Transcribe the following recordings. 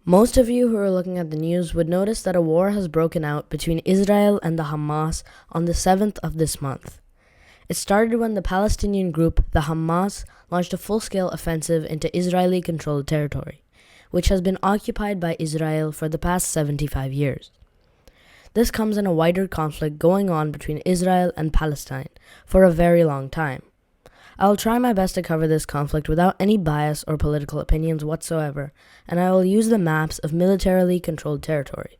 Most of you who are looking at the news would notice that a war has broken out between Israel and the Hamas on the 7th of this month. It started when the Palestinian group, the Hamas, launched a full-scale offensive into Israeli-controlled territory, which has been occupied by Israel for the past 75 years. This comes in a wider conflict going on between Israel and Palestine for a very long time. I will try my best to cover this conflict without any bias or political opinions whatsoever, and I will use the maps of militarily controlled territory.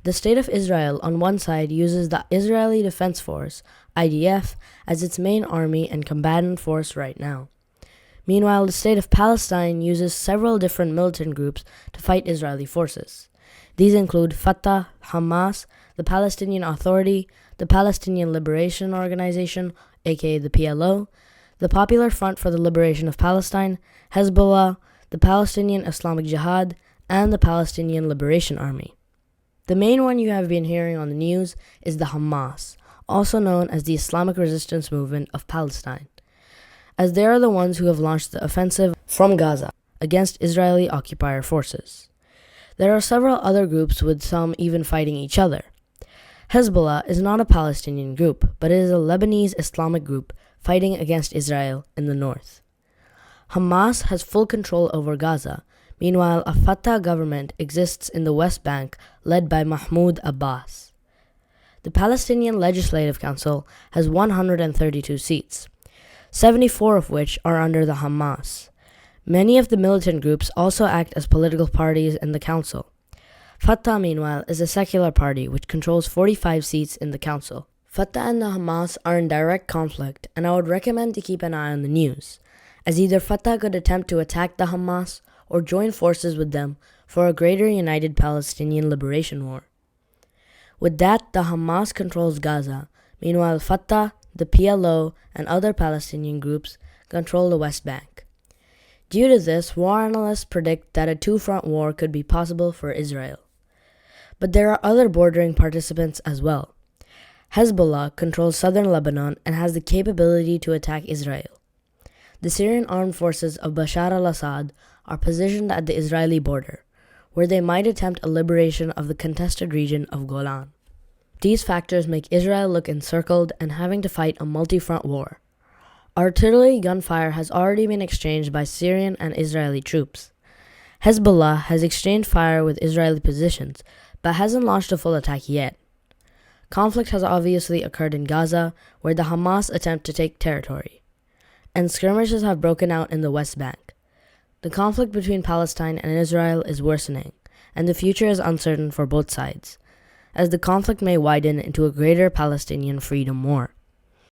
The State of Israel on one side uses the Israeli Defense Force, IDF, as its main army and combatant force right now. Meanwhile, the State of Palestine uses several different militant groups to fight Israeli forces. These include Fatah, Hamas, the Palestinian Authority, the Palestinian Liberation Organization, aka the PLO, the Popular Front for the Liberation of Palestine, Hezbollah, the Palestinian Islamic Jihad, and the Palestinian Liberation Army. The main one you have been hearing on the news is the Hamas, also known as the Islamic Resistance Movement of Palestine, as they are the ones who have launched the offensive from Gaza against Israeli occupier forces. There are several other groups, with some even fighting each other. Hezbollah is not a Palestinian group, but it is a Lebanese Islamic group fighting against Israel in the north. Hamas has full control over Gaza. Meanwhile, a Fatah government exists in the West Bank led by Mahmoud Abbas. The Palestinian Legislative Council has 132 seats, 74 of which are under the Hamas. Many of the militant groups also act as political parties in the council. Fatah, meanwhile, is a secular party which controls 45 seats in the council. Fatah and the Hamas are in direct conflict, and I would recommend to keep an eye on the news, as either Fatah could attempt to attack the Hamas or join forces with them for a greater united Palestinian liberation war. With that, the Hamas controls Gaza. Meanwhile, Fatah, the PLO, and other Palestinian groups control the West Bank. Due to this, war analysts predict that a two-front war could be possible for Israel. But there are other bordering participants as well. Hezbollah controls southern Lebanon and has the capability to attack Israel. The Syrian armed forces of Bashar al-Assad are positioned at the Israeli border, where they might attempt a liberation of the contested region of Golan. These factors make Israel look encircled and having to fight a multi-front war. Artillery gunfire has already been exchanged by Syrian and Israeli troops. Hezbollah has exchanged fire with Israeli positions, but hasn't launched a full attack yet. Conflict has obviously occurred in Gaza, where the Hamas attempt to take territory, and skirmishes have broken out in the West Bank. The conflict between Palestine and Israel is worsening, and the future is uncertain for both sides, as the conflict may widen into a greater Palestinian freedom war.